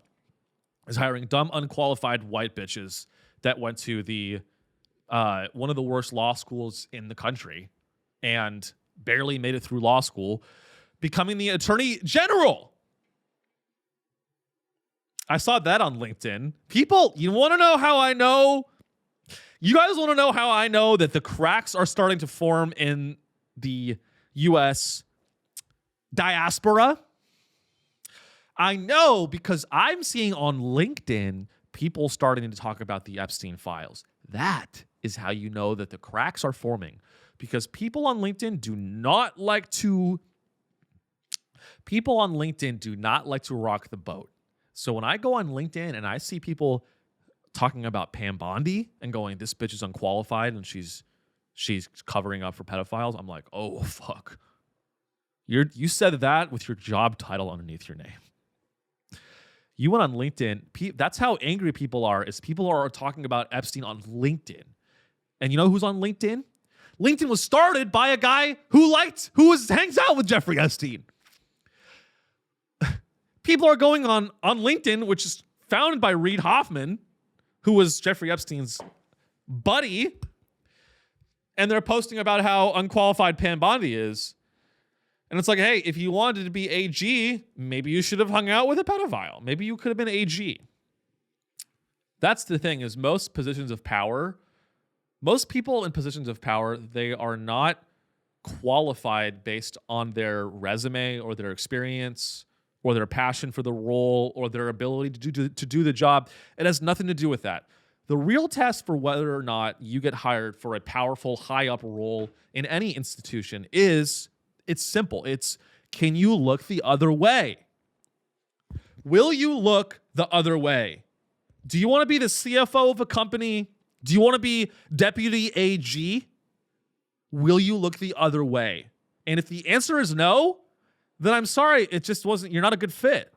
is hiring dumb, unqualified white bitches that went to the one of the worst law schools in the country and barely made it through law school, becoming the attorney general. I saw that on LinkedIn. People, you want to know how I know? You guys want to know how I know that the cracks are starting to form in the U.S. diaspora? I know because I'm seeing on LinkedIn people starting to talk about the Epstein Files. That is how you know that the cracks are forming, because people on LinkedIn do not like to rock the boat. So when I go on LinkedIn and I see people talking about Pam Bondi and going, this bitch is unqualified and she's covering up for pedophiles, I'm like, oh fuck. You said that with your job title underneath your name. You went on LinkedIn. That's how angry people are, is people are talking about Epstein on LinkedIn. And you know who's on LinkedIn? LinkedIn was started by a guy who hangs out with Jeffrey Epstein. People are going on LinkedIn, which is founded by Reid Hoffman, who was Jeffrey Epstein's buddy, and they're posting about how unqualified Pam Bondi is. And it's like, hey, if you wanted to be AG, maybe you should have hung out with a pedophile. Maybe you could have been AG. That's the thing, is most people in positions of power, they are not qualified based on their resume or their experience or their passion for the role or their ability to do the job. It has nothing to do with that. The real test for whether or not you get hired for a powerful, high-up role in any institution it's simple. It's, can you look the other way? Will you look the other way? Do you want to be the CFO of a company? Do you want to be deputy AG? Will you look the other way? And if the answer is no, then I'm sorry, you're not a good fit.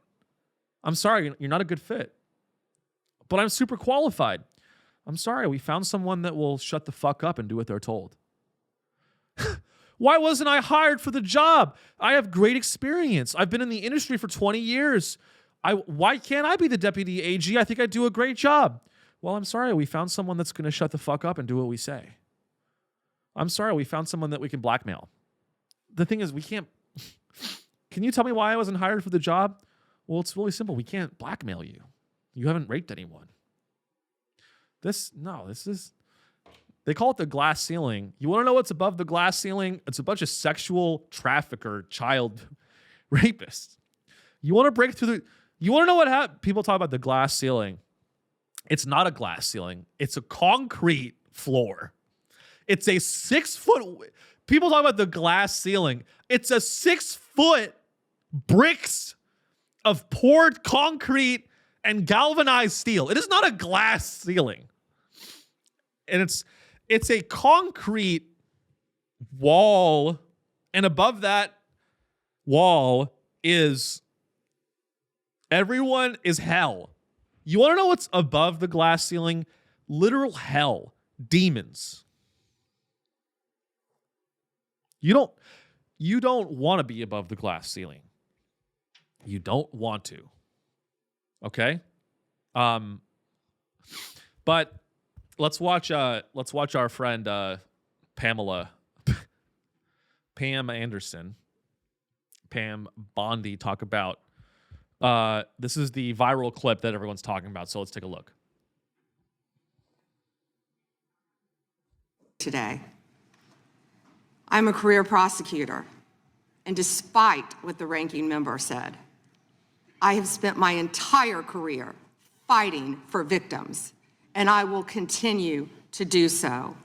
I'm sorry, you're not a good fit. But I'm super qualified. I'm sorry, we found someone that will shut the fuck up and do what they're told. Why wasn't I hired for the job? I have great experience. I've been in the industry for 20 years. Why can't I be the deputy AG? I think I do a great job. Well, I'm sorry, we found someone that's going to shut the fuck up and do what we say. I'm sorry, we found someone that we can blackmail. The thing is, we can't... Can you tell me why I wasn't hired for the job? Well, it's really simple. We can't blackmail you. You haven't raped anyone. This is... They call it the glass ceiling. You want to know what's above the glass ceiling? It's a bunch of sexual trafficker, child rapists. You want to break through You want to know what happened? People talk about the glass ceiling. It's not a glass ceiling. It's a concrete floor. It's a 6 foot... People talk about the glass ceiling. It's a 6 foot bricks of poured concrete and galvanized steel. It is not a glass ceiling. And it's a concrete wall, and above that wall is everyone is hell. You want to know what's above the glass ceiling? Literal hell. Demons. You don't want to be above the glass ceiling. You don't want to. Okay? But let's watch our friend Pamela Pam Bondi talk about. This is the viral clip that everyone's talking about, so let's take a look. Today, I'm a career prosecutor, and despite what the ranking member said, I have spent my entire career fighting for victims, and I will continue to do so.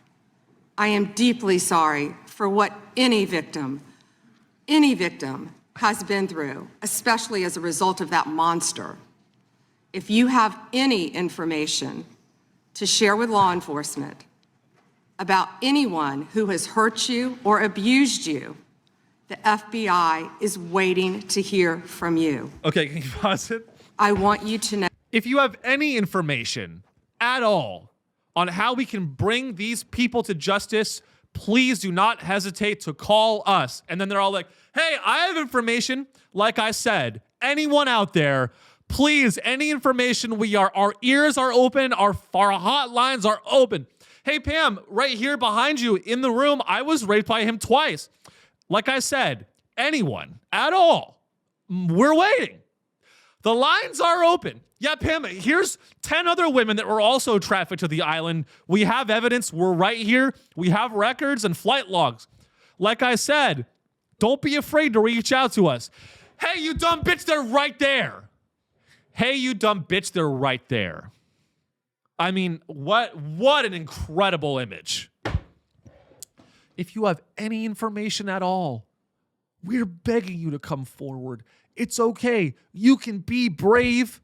I am deeply sorry for what any victim has been through, especially as a result of that monster. If you have any information to share with law enforcement about anyone who has hurt you or abused you, the FBI is waiting to hear from you. Okay, can you pause it? I want you to know. If you have any information at all on how we can bring these people to justice, please do not hesitate to call us. And then they're all like, hey, I have information. Like I said, anyone out there, please, any information, our ears are open, our hotlines are open. Hey, Pam, right here behind you in the room, I was raped by him twice. Like I said, anyone at all, we're waiting. The lines are open. Yeah, Pam, here's 10 other women that were also trafficked to the island. We have evidence. We're right here. We have records and flight logs. Like I said, don't be afraid to reach out to us. Hey, you dumb bitch, they're right there. Hey, you dumb bitch, they're right there. I mean, what an incredible image. If you have any information at all, we're begging you to come forward. It's okay. You can be brave.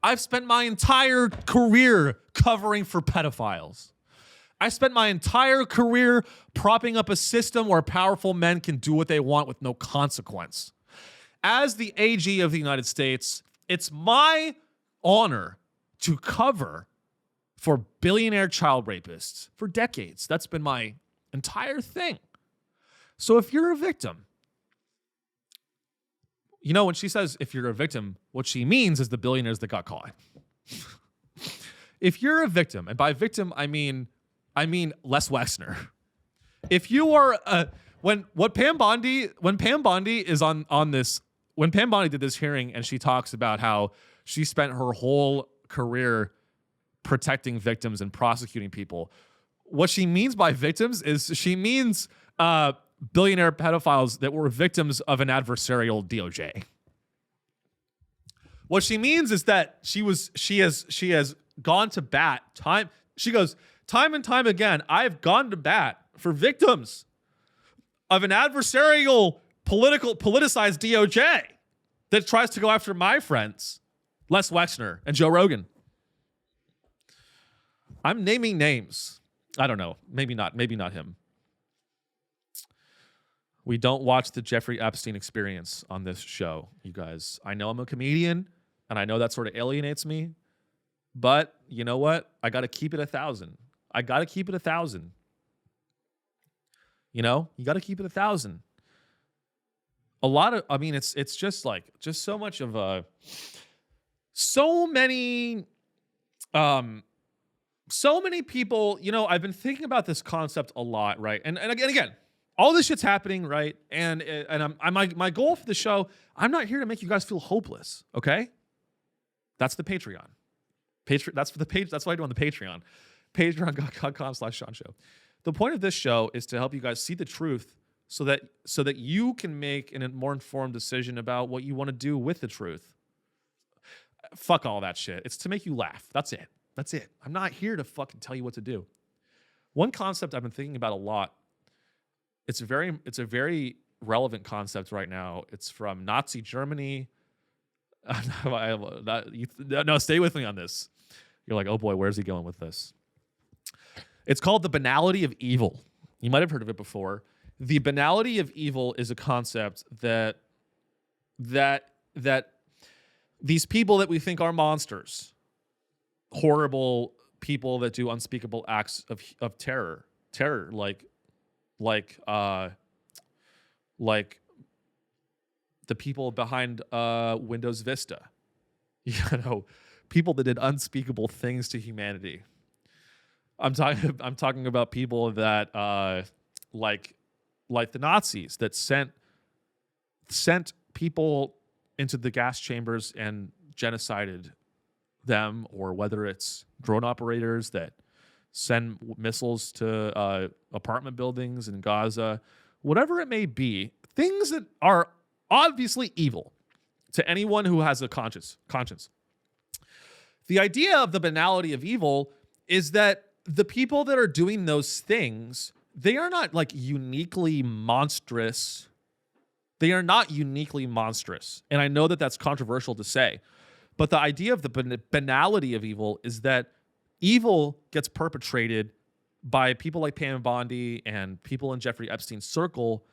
I've spent my entire career covering for pedophiles. I spent my entire career propping up a system where powerful men can do what they want with no consequence. As the AG of the United States, it's my honor to cover for billionaire child rapists for decades. That's been my entire thing. So if you're a victim, you know, when she says if you're a victim, what she means is the billionaires that got caught. If you're a victim, and by victim I mean Les Wexner. If you are when Pam Bondi is on this, when Pam Bondi did this hearing and she talks about how she spent her whole career protecting victims and prosecuting people, what she means by victims is she means billionaire pedophiles that were victims of an adversarial DOJ. What she means is that she has gone to bat time. She goes, time and time again, I've gone to bat for victims of an adversarial politicized DOJ that tries to go after my friends, Les Wexner and Joe Rogan. I'm naming names. I don't know. Maybe not him. We don't watch the Jeffrey Epstein Experience on this show, you guys. I know I'm a comedian, and I know that sort of alienates me, but you know what? I got to keep it 1,000. I got to keep it 1,000. You know, you got to keep it 1,000. A lot of, I mean, it's just like, just so much of a, so many people, you know, I've been thinking about this concept a lot, right? And again, all this shit's happening, right? And my goal for the show, I'm not here to make you guys feel hopeless, okay? That's the Patreon. That's for the page. That's what I do on the Patreon. Patreon.com/SeanShow. The point of this show is to help you guys see the truth so that you can make a more informed decision about what you want to do with the truth. Fuck all that shit. It's to make you laugh. That's it. That's it. I'm not here to fucking tell you what to do. One concept I've been thinking about a lot, it's a very relevant concept right now. It's from Nazi Germany. No, stay with me on this. You're like, oh boy, where's he going with this? It's called the banality of evil. You might have heard of it before. The banality of evil is a concept that these people that we think are monsters, horrible people that do unspeakable acts of terror, like the people behind Windows Vista, you know, people that did unspeakable things to humanity. I'm talking about people that like like the Nazis that sent people into the gas chambers and genocided them, or whether it's drone operators that send missiles to apartment buildings in Gaza, whatever it may be, things that are obviously evil to anyone who has a conscience. The idea of the banality of evil is that the people that are doing those things, they are not like uniquely monstrous. They are not uniquely monstrous. And I know that that's controversial to say, but the idea of the banality of evil is that evil gets perpetrated by people like Pam Bondi and people in Jeffrey Epstein's circle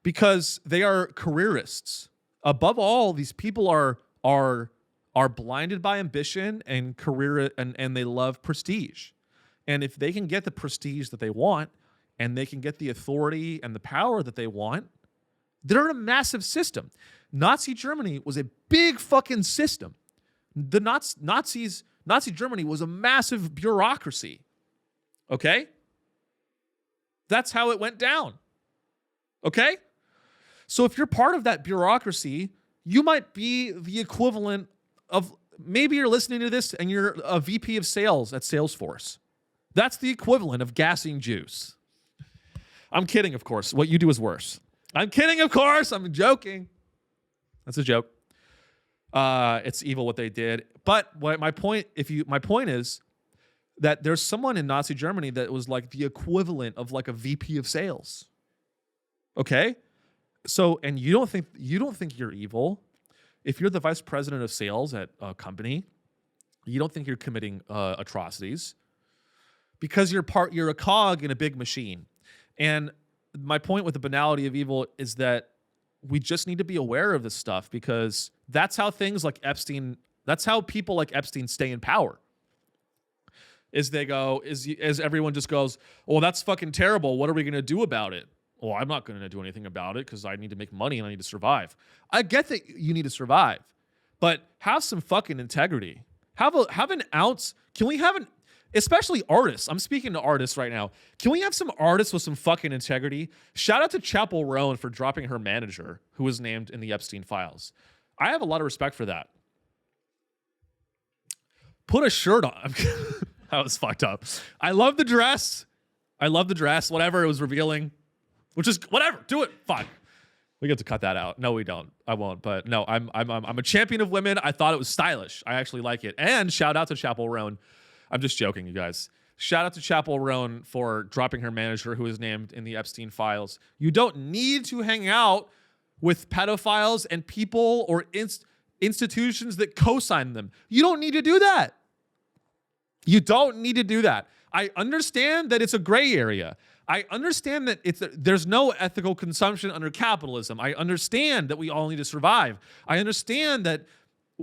because they are careerists. Above all, these people are blinded by ambition and career, and they love prestige. And if they can get the prestige that they want, and they can get the authority and the power that they want, they're in a massive system. Nazi Germany was a big fucking system. The Nazi Germany was a massive bureaucracy. Okay? That's how it went down. Okay? So if you're part of that bureaucracy, you might be the equivalent of, maybe you're listening to this and you're a VP of sales at Salesforce. That's the equivalent of gassing juice. I'm kidding, of course. What you do is worse. I'm kidding, of course. I'm joking. That's a joke. It's evil what they did. But my point is that there's someone in Nazi Germany that was like the equivalent of like a VP of sales. Okay? So, and you don't think you're evil. If you're the vice president of sales at a company, you don't think you're committing atrocities because you're a cog in a big machine. And my point with the banality of evil is that we just need to be aware of this stuff, because that's how things like Epstein, that's how people like Epstein stay in power. As everyone just goes, well, that's fucking terrible. What are we going to do about it? Well, I'm not going to do anything about it because I need to make money and I need to survive. I get that you need to survive, but have some fucking integrity. Have an ounce. Can we have especially artists? I'm speaking to artists right now. Can we have some artists with some fucking integrity? Shout out to Chapel Roan for dropping her manager, who was named in the Epstein Files. I have a lot of respect for that. Put a shirt on. That was fucked up. I love the dress. Whatever, it was revealing. Which is whatever. Do it. Fine. We get to cut that out. No, we don't. I won't. But no, I'm a champion of women. I thought it was stylish. I actually like it. And shout out to Chapel Roan. I'm just joking, you guys. Shout out to Chapel Roan for dropping her manager, who is named in the Epstein Files. You don't need to hang out with pedophiles and people or institutions that co-sign them. You don't need to do that. You don't need to do that. I understand that it's a gray area. I understand that there's no ethical consumption under capitalism. I understand that we all need to survive. I understand that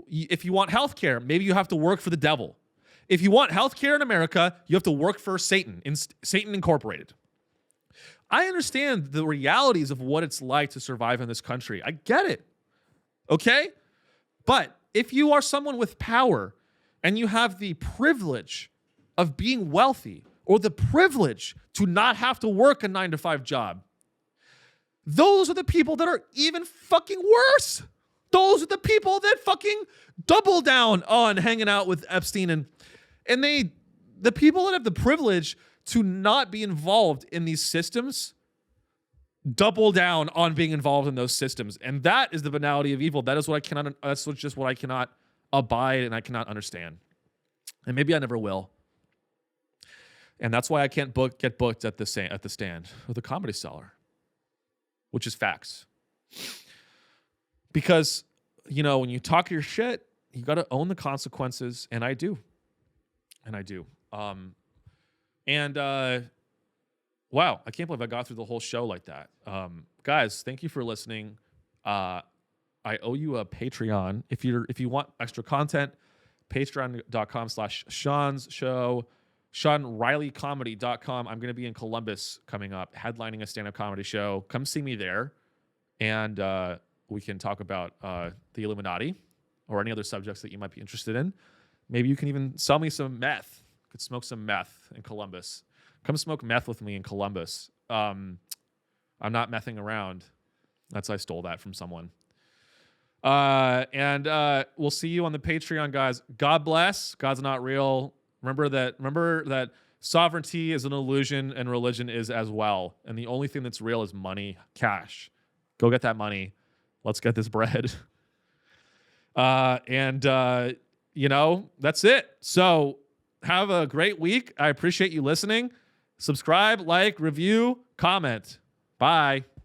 if you want healthcare, maybe you have to work for the devil. If you want healthcare in America, you have to work for Satan Incorporated. I understand the realities of what it's like to survive in this country. I get it. Okay? But if you are someone with power and you have the privilege of being wealthy, or the privilege to not have to work a 9-to-5 job, those are the people that are even fucking worse. Those are the people that fucking double down on hanging out with Epstein, and the people that have the privilege to not be involved in these systems double down on being involved in those systems. And that is the banality of evil. That's just what I cannot abide and I cannot understand. And maybe I never will. And that's why I can't get booked at the stand or the Comedy Cellar, which is facts. Because, when you talk your shit, you got to own the consequences, and I do. Wow, I can't believe I got through the whole show like that. Guys, thank you for listening. I owe you a Patreon. If you want extra content, patreon.com/Sean's show. SeanReillyComedy.com. I'm going to be in Columbus coming up, headlining a stand-up comedy show. Come see me there, and we can talk about the Illuminati or any other subjects that you might be interested in. Maybe you can even sell me some meth. Could smoke some meth in Columbus. Come smoke meth with me in Columbus. I'm I'm not messing around. I stole that from someone. And we'll see you on the Patreon, guys. God bless. God's not real. Remember that sovereignty is an illusion and religion is as well. And the only thing that's real is money, cash. Go get that money. Let's get this bread. That's it. So have a great week. I appreciate you listening. Subscribe, like, review, comment. Bye.